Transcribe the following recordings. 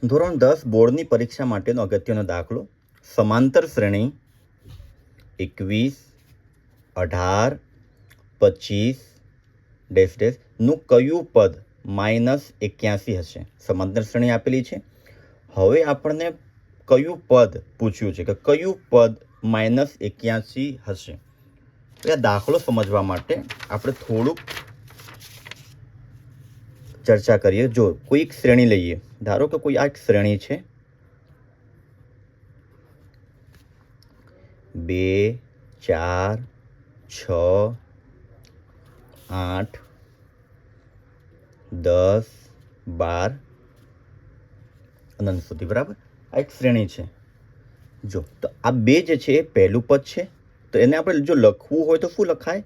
ધોરણ 10 બોર્ડની પરીક્ષા માટેનો અગત્યનો દાખલો સમાંતર શ્રેણી 21, 18, 25 નું કયું પદ -81 હશે? સમાંતર શ્રેણી આપેલી છે. હવે આપણને કયું પદ પૂછ્યું છે કે કયું પદ -81 હશે? તો આ દાખલો સમજવા માટે આપણે થોડુંક ચર્ચા કરીએ. જો કોઈ એક શ્રેણી લઈએ, ધારો કે કોઈ આ એક શ્રેણી છે 2, 4, 6, 8, 10, 12 અનંત સુધી, બરાબર? આ એક શ્રેણી છે. જો તો આ બે જે છે એ પહેલું પદ છે, તો એને આપણે જો લખવું હોય તો શું લખાય?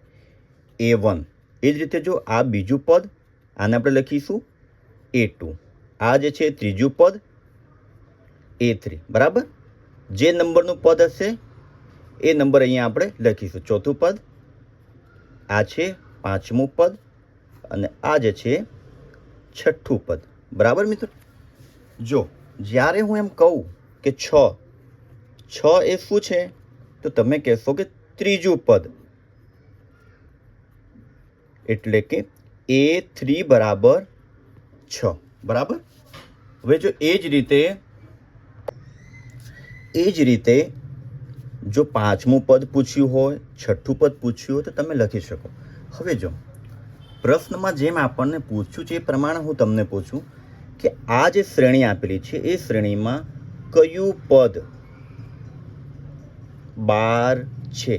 A1. એ જ રીતે જો આ બીજું પદ, આને આપણે લખીશું A2. આ જે છે ત્રીજું પદ A3, બરાબર? જે નંબરનું પદ હશે એ નંબર અહીંયા આપણે લખીશું. ચોથું પદ આ છે, પાંચમું પદ, અને આ જે છે છઠ્ઠું પદ, બરાબર મિત્રો? જો જ્યારે હું એમ કહું કે 6 એ શું છે, તો તમે કહેશો કે ત્રીજું પદ, એટલે કે A3 બરાબર 6, બરાબર? હવે જો એ જ રીતે જો પાંચમું પદ પૂછ્યું હોય, છઠ્ઠું પદ પૂછ્યું હોય, તો તમે લખી શકો. હવે જો પ્રશ્નમાં જેમ આપણને પૂછ્યું છે એ પ્રમાણે હું તમને પૂછું કે આ જે શ્રેણી આપેલી છે એ શ્રેણીમાં કયું પદ 12 છે?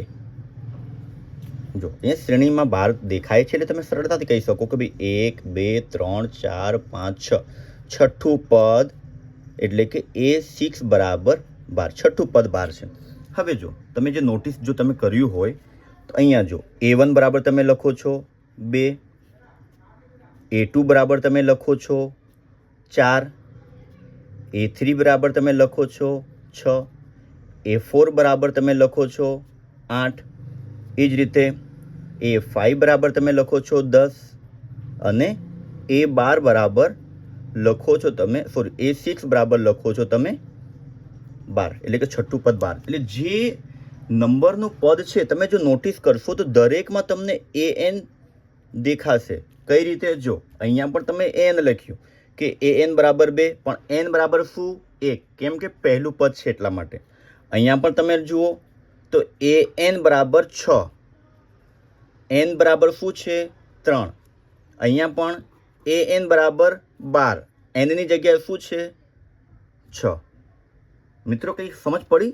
જો એ શ્રેણીમાં 12 દેખાય છે એટલે તમે સરળતાથી કહી શકો કે ભાઈ 1, 2, 3, 4, 5, 6 છઠ્ઠું પદ એટલે કે A6 બરાબર 12. છઠ્ઠું પદ 12 છે. હવે જો તમે જે નોટિસ જો તમે કર્યું હોય તો અહીંયા જો A1 બરાબર તમે લખો છો 2, A2 બરાબર તમે લખો છો 4, A3 બરાબર તમે લખો છો 6, A4 બરાબર તમે લખો છો 8, એ જ રીતે A5 બરાબર તમે લખો છો 10, અને A12 બરાબર લખો છો તમે, સોરી, A6 બરાબર લખો છો તમે 12, એટલે કે છઠ્ઠું પદ 12. એટલે જે નંબરનું પદ છે તમે જો નોટિસ કરશો તો દરેકમાં તમને AN દેખાશે. કઈ રીતે? જો અહીંયા પણ તમે AN લખ્યું કે AN બરાબર 2, પણ N બરાબર શું? 1, કેમ કે પહેલું પદ છે એટલા માટે. અહીંયા પણ તમે જુઓ તો AN બરાબર 6, N બરાબર શું છે? 3. અહીંયા પણ AN બરાબર 12, N ની જગ્યાએ શું છે? 6. મિત્રો કંઈ સમજ પડી?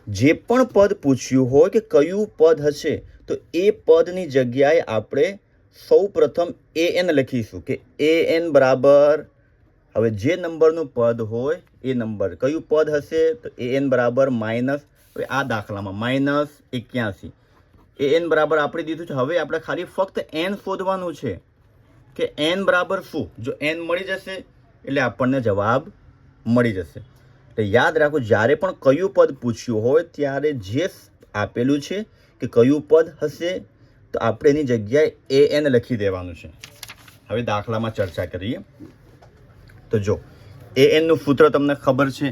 જે પણ પદ પૂછ્યું હોય કે કયું પદ હશે, તો એ પદની જગ્યાએ આપણે સૌ પ્રથમ AN લખીશું કે AN બરાબર, હવે જે નંબરનું પદ હોય એ નંબર કયું પદ હશે, તો AN બરાબર માઇનસ, હવે આ દાખલામાં -81, AN બરાબર આપણે દીધું છે. હવે આપણે ખાલી ફક્ત N શોધવાનું છે કે N બરાબર શું. જો N મળી જશે એટલે આપણને જવાબ મળી જશે. તો યાદ રાખો, જ્યારે પણ કયું પદ પૂછ્યું હોય ત્યારે જે આપેલું છે કે કયું પદ હશે, તો આપણે એની જગ્યાએ AN લખી દેવાનું છે. હવે દાખલામાં ચર્ચા કરીએ. તો જો AN નું સૂત્ર તમને ખબર છે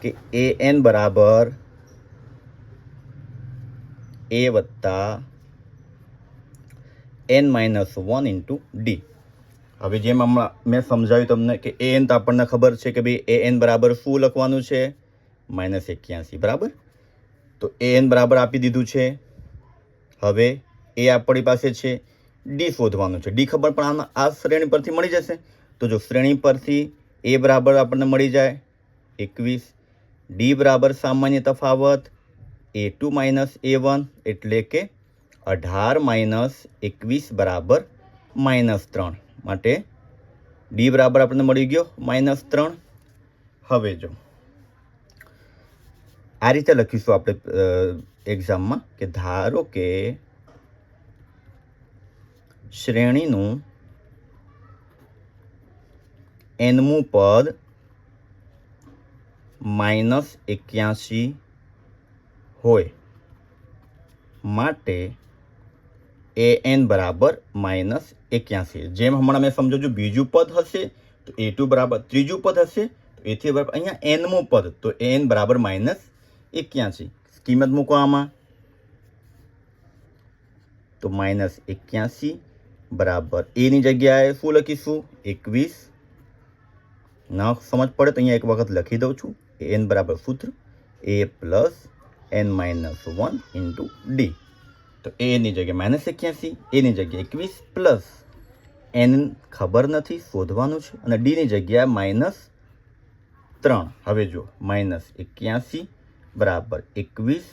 કે AN બરાબર A વત્તા N-1 ઇન્ટુ D. હવે જેમ હમણાં મેં સમજાવ્યું તમને કે AN તો આપણને ખબર છે કે ભાઈ AN બરાબર શું લખવાનું છે? -81, બરાબર? તો AN બરાબર આપી દીધું છે. હવે એ આપણી પાસે છે, D શોધવાનું છે. D ખબર પણ આ શ્રેણી પરથી મળી જશે. તો જો શ્રેણી પરથી A બરાબર આપણને મળી જાય 21, D બરાબર સામાન્ય તફાવત A2 - A1, એટલે કે 18 - 21 બરાબર -3, માટે D બરાબર આપણને મળી ગયો -3. હવે જો આ રીતે લખીશું આપણે એક્ઝામમાં કે ધારો કે શ્રેણીનું nમું પદ -81 હોય, માટે AN બરાબર -81. જેમ હમણાં મેં સમજો, બીજું પદ હશે તો A2 બરાબર ત્રીજું પદ હશે તો A3 બરાબર અહીંયા nમું પદ તો n બરાબર -81 કિંમત મૂકો આમાં તો -81 બરાબર એની જગ્યાએ શું લખીશું 21 ના સમજ પડે તો અહીંયા એક વખત લખી દઉં છું n બરાબર સૂત્ર a plus n minus 1 into D તો એની જગ્યાએ -81 એની જગ્યાએ 21 પ્લસ n ખબર નથી શોધવાનું છે અને ડીની જગ્યાએ -3 હવે જો -81 બરાબર 21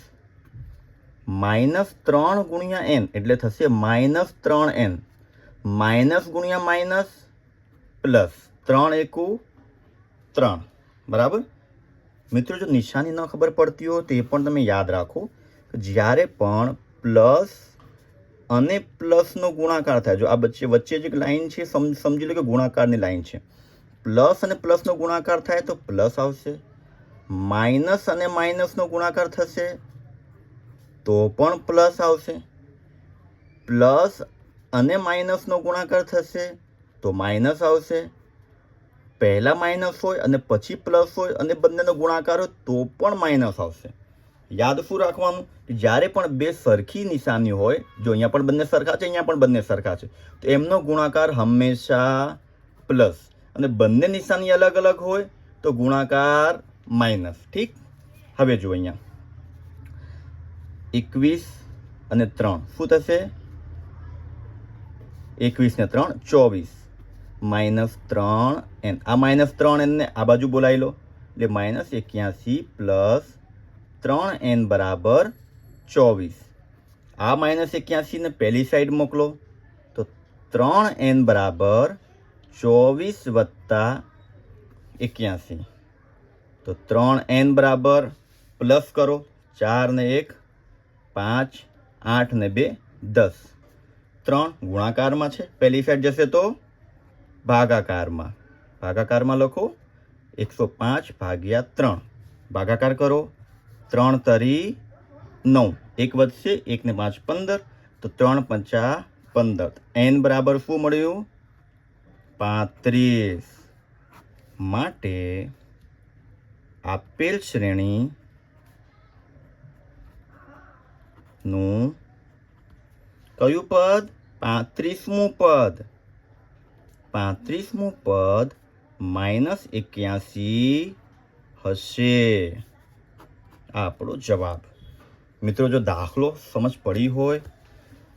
-3 ગુણ્યા n એટલે થશે -3n માઇનસ ગુણ્યા માઇનસ પ્લસ 3 એકુ 3 બરાબર મિત્રો જો નિશાની ન ખબર પડતી હોય તો એ પણ તમે યાદ રાખો જ્યારે પણ પ્લસ અને પ્લસનો ગુણાકાર થાય જો આ વચ્ચે જે લાઈન છે સમજી લો કે ગુણાકારની લાઈન છે પ્લસ અને પ્લસનો ગુણાકાર થાય તો પ્લસ આવશે માઇનસ અને માઇનસનો ગુણાકાર થશે તો પણ પ્લસ આવશે પ્લસ અને માઇનસનો ગુણાકાર થશે તો માઇનસ આવશે પહેલા માઇનસ હોય અને પછી પ્લસ હોય અને બંનેનો ગુણાકાર હોય તો પણ માઇનસ આવશે યાદ શું રાખવાનું જ્યારે પણ બે સરખી નિશાની હોય જો અહીંયા પણ બંને સરખા છે અહીંયા પણ બંને સરખા છે તો એમનો ગુણાકાર હંમેશા પ્લસ અને બંને નિશાની અલગ અલગ હોય તો ગુણાકાર માઇનસ ઠીક હવે જો અહીંયા 21 અને 3 શું થશે 21 ને 3 24 -3n આ -3n ને આ બાજુ બોલાવી લો એટલે -81 પ્લસ 3n બરાબર 24 આ -81 ને પહેલી સાઈડ મોકલો તો 3n બરાબર 24 વત્તા 81 તો 3n બરાબર પ્લસ કરો 4 ને 1 5 8 ને 2 10 3 ગુણાકારમાં છે પહેલી સાઈડ જશે તો ભાગાકારમાં લખો 105 ભાગ્યા 3 ભાગાકાર કરો 3 તરી 9 એક વધશે 1 ને 5 15 તો 3 પંચા 15 n બરાબર શું મળ્યું 35 માટે આપેલ શ્રેણીનું કયું પદ 35મું પદ 35મું પદ -81 હશે આપણો જવાબ મિત્રો જો દાખલો સમજ પડી હોય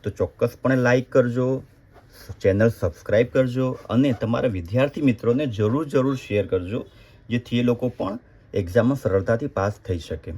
તો ચોક્કસપણે લાઈક કરજો ચેનલ સબસ્ક્રાઈબ કરજો અને તમારા વિદ્યાર્થી મિત્રોને જરૂર શેર કરજો જેથી એ લોકો પણ એક્ઝામમાં સરળતાથી પાસ થઈ શકે